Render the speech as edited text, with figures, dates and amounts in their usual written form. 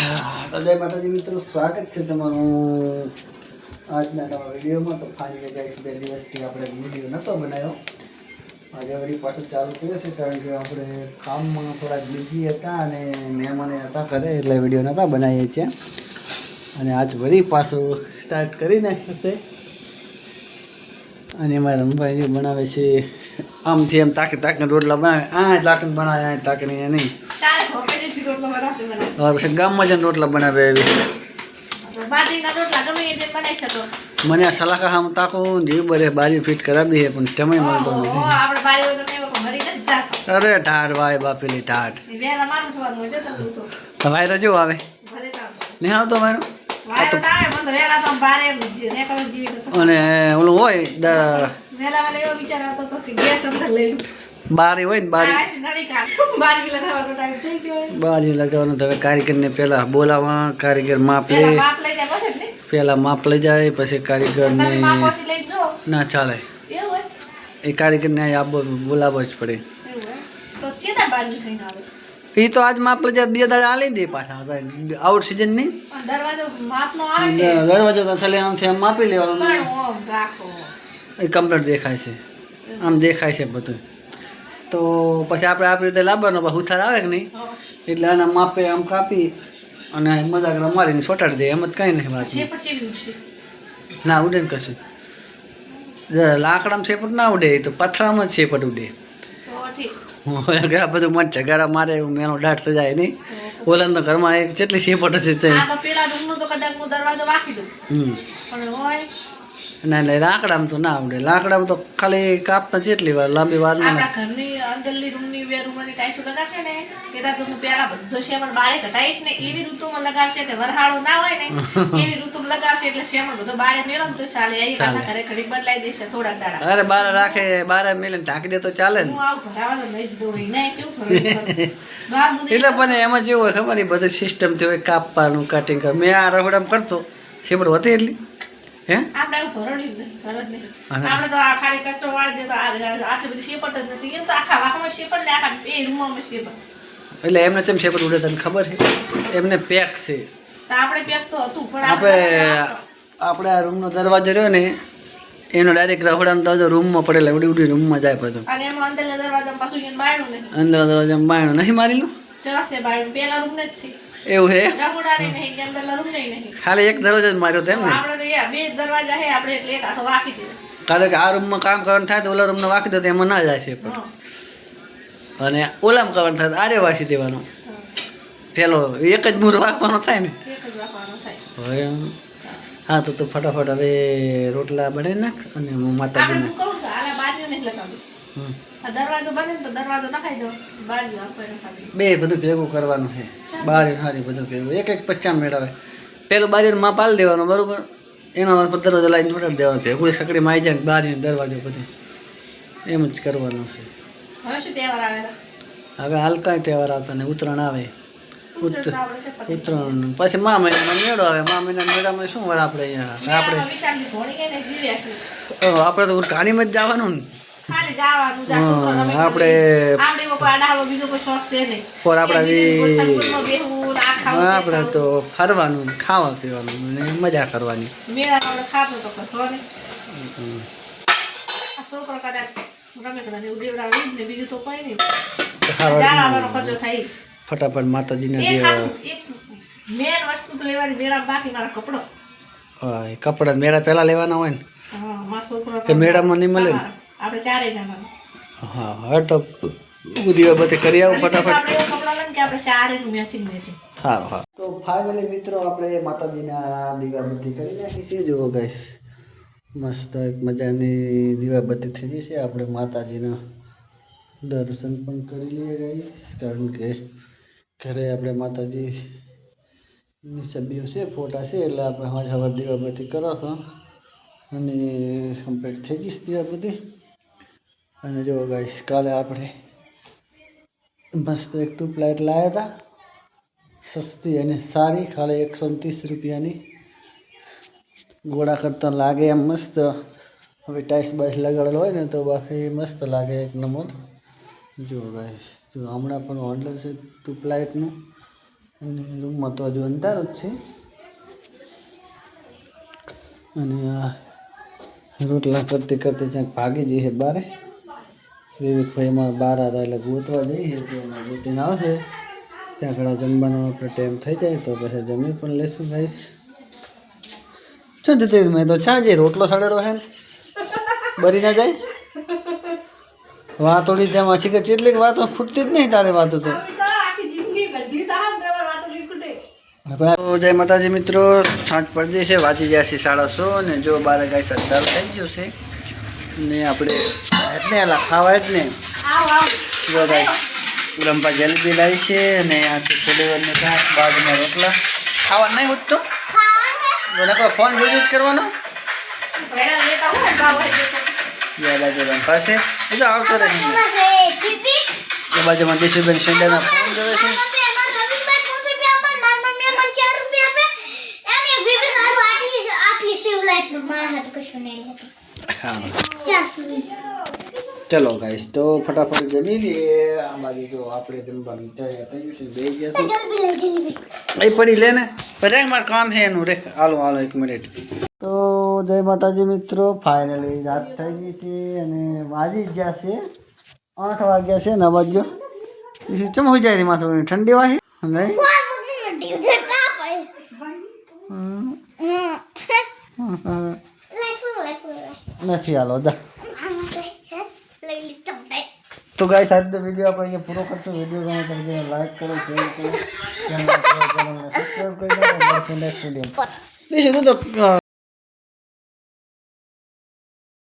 જય માતાજી મિત્રો, સ્વાગત છે તમારું આજના નવા વિડીયોમાં. તો ફાઇનલી ગાઈસ 2 દિવસથી આપણે વિડીયો નહોતો બનાવ્યો. આજે વળી પાછું ચાલુ કર્યો છે, કારણ કે આપણે કામમાં થોડા બિઝી હતા અને મહેમાને હતા ઘરે, એટલે વિડીયો નહોતા બનાવીએ છીએ. અને આજ વળી પાછું સ્ટાર્ટ કરી નાખ્યું છે. અને મારા રમભાઈ બનાવે છે આમથી એમ તાકી તાકીને રોટલા બનાવે. આ તાકીને બનાવે, આ તાકીને નહીં. ગામમાં જઈને રોટલા બનાવે એવી મને આ સલાહ આમ તાકું જીવ બરે બારી ફિટ કરાવી છે, પણ સમય મળતો નથી. અરે ઢાઢ વાય બાપેલી ઢાઢ ભાઈ રજો આવે નહીં આવતો મારો. અને ઓલું હોય બારી હોય ને બારી લગાવવાનું. તો હવે કારીગરને પહેલાં બોલાવવા, કારીગર માપ લે, પહેલાં માપ લઈ જાય, પછી કારીગરને ના ચાલે, એ કારીગરને બોલાવવો જ પડે. એ તો આજ માપ લઈ જાય, 2 દાડા આલી દે પાછા. આઉટ સિઝન નહીં દરવાજો તો ખાલી આમથી આમ માપી લેવાનું, એ કમ્પ્લીટ દેખાય છે, આમ દેખાય છે બધું. તો પછી આપણે આપણી રીતે લાવવાનો, ઉથાર આવે કે નહીં, એટલે આના માપે આમ કાપી અને મજાક મારીને છોટાડી દે, એમ જ કંઈ નહીં વાત. ના ઉડે ને કશું, લાકડામાં શેપટ ના ઉડે, તો પથરામાં જ શેપટ ઉડે. આ બધું મત ઝઘાડા મારે એવું મેનો દાટ થઈ જાય નહીં. ઓલાને તો ઘરમાં એક જેટલી શેપટ હશે ના, એટલે લાકડામાં તો ના આવડે. લાકડામાં તો ખાલી કાપતા જેટલી વાર, લાંબી વાર ના. અરે બાર રાખે, બાર મેલે ઢાંકી દે તો ચાલે ને. એટલે પણ એમાં જેવું હોય ખબર, બધું સિસ્ટમથી હોય કાપવાનું, કટિંગ. મેં આ રખડામાં કરતો શેપટ હોતી એટલી એટલે એમને તેમ શેપટ ઉડે તને ખબર છે, એમને પેક છે. આપણે આ રૂમનો દરવાજો રહ્યો ને, એનો ડાયરેક્ટ રખડાનો દરવાજો રૂમમાં પડેલા, ઉડી ઉડી રૂમમાં જાય બધું. અંદર દરવાજામાં બાયણું નહીં મારેલું એવું હે. ખાલી એક દરવાજો જ માર્યો તેમ ને, કારણ કે આ રૂમમાં કામ કરવાનું થાય તો ઓલા રૂમને વાંકી દો, એમાં ના જાય છે. અને ઓલામાં કરવાનું થાય તો આરે વાંચી દેવાનો. પેલો એક જ મૂળ વાંકવાનો થાય ને. હા તો ફટાફટ હવે રોટલા બનાવી નાખ અને માતાજીને બે બધું ભેગું કરવાનું છે. બારી હારી બધું ભેગું, એક 50 મેળવે. પેલું બારીનો માપ આલી દેવાનો, બરોબર, એનો દરવાજો લાવીને ફટાડી દેવાનો, ભેગું સકડી માં આવી જાય. બારી દરવાજો બધું એમ જ કરવાનું છે. હવે હાલ કાંઈ તહેવાર આવતા ને, ઉત્તરાયણ આવે, ઉત્તરાયણ પછી મા મહિનામાં મેળો આવે. મા મહિનાના મેળામાં શું વાર આપણે અહીંયા આપણે તો કાણીમાં જ જવાનું ને. આપણે આપણે તો ફરવાનું, ખાવા પીવાનું અને મજા કરવાની. ફટાફટ માતાજીને કપડા મેળા પહેલા લેવાના હોય ને, કે મેળામાં નહીં મળે ને. હા હા, તો દીવાબત્તી કરી આવું ફટાફટ. હા હા, તો ફાઇનલી મિત્રો આપણે માતાજીના દીવાબત્તી કરી નાખી છે. જુઓ ગાઈસ, મસ્ત એક મજાની દીવાબત્તી થઈ ગઈ છે. આપણે માતાજીના દર્શન પણ કરી લઈએ ગાઈસ, કારણ કે ઘરે આપણે માતાજીની છબીઓ છે, ફોટા છે, એટલે આપણે હવે દીવાબત્તી કરો છો અને કમ્પ્લીટ થઈ જઈશ દીવાબત્તી. અને જો ગાઈસ, કાલે આપણે મસ્ત એક ટ્યુબલાઇટ લાવ્યા હતા, સસ્તી અને સારી, ખાલી 130 રૂપિયાની. ગોળા કરતાં લાગે એમ મસ્ત. હવે ટાઈસ બાઈસ લગાડેલો હોય ને તો બાકી મસ્ત લાગે, એક નંબર. જો ગાઈસ, જો હમણાં પણ ઓર્ડર છે ટ્યુબલાઇટનું, અને રૂમમાં તો હજુ અંધારું જ છે. અને આ રોટલા કરતી કરતી ક્યાંક ભાગી જઈએ બારે. વિવેકભાઈ અમારે બહાર હતા એટલે ગોતવા જઈએ તો એમાં ગોતીને આવશે. ત્યાં ઘણા જમવાનો આપણે ટાઈમ થઈ જાય તો પછી જમી પણ લેશું ગાઈસ. શું જતી મેં તો ચા જઈ રોટલો સડેલો હે બરી ના જાય વાતોડી ત્યાં માછી કે કેટલીક વાતો ખૂટતી જ નહીં તારી વાતો તો. જય માતાજી મિત્રો, સાંજ પડી છે, વાંચી ગયા છે 6:30 ને જો બારે ગાઈસ અંધાર થઈ ગયું છે ને આપણે એટલે આલા ખાવા જ ને જો ગાઈસ રંપા જલેબી લાવી છે અને આ છે થોડીવારને શાક બાજુમાં રોટલા. ખાવા નહીં હોત તો ફોન યુઝ કરવાનો બાજુ રંપા છે બીજો આવતો રહે એ બાજુમાં દેશુબેન શેંડાના ફોન જોવે છે. ચલો ગાઈસ તો ફટાફટ જમી લઈએ. આમાંથી જો આપણે જમવાનું તૈયાર થઈ ગયું છે, બે ગયા એ પડી લે ને પછી મારે કામ છે એનું રે. હાલો 1 મિનિટ. તો જય માતાજી મિત્રો, ફાઇનલી રાત થઈ ગઈ છે અને વાજી જ ગયા છે 8 વાગ્યા છે. 9 વાગ્યો ચમ હોઈ જાય માથું ઠંડી વાહી નહીં નથી. હાલો તો ગાઈસ આજનો વિડીયો આપણે અહીંયા પૂરો કરશું. વિડીયો ગમે તો લાઈક કરો, શેર કરો, ચેનલને સબસ્ક્રાઈબ કરી દો. Next video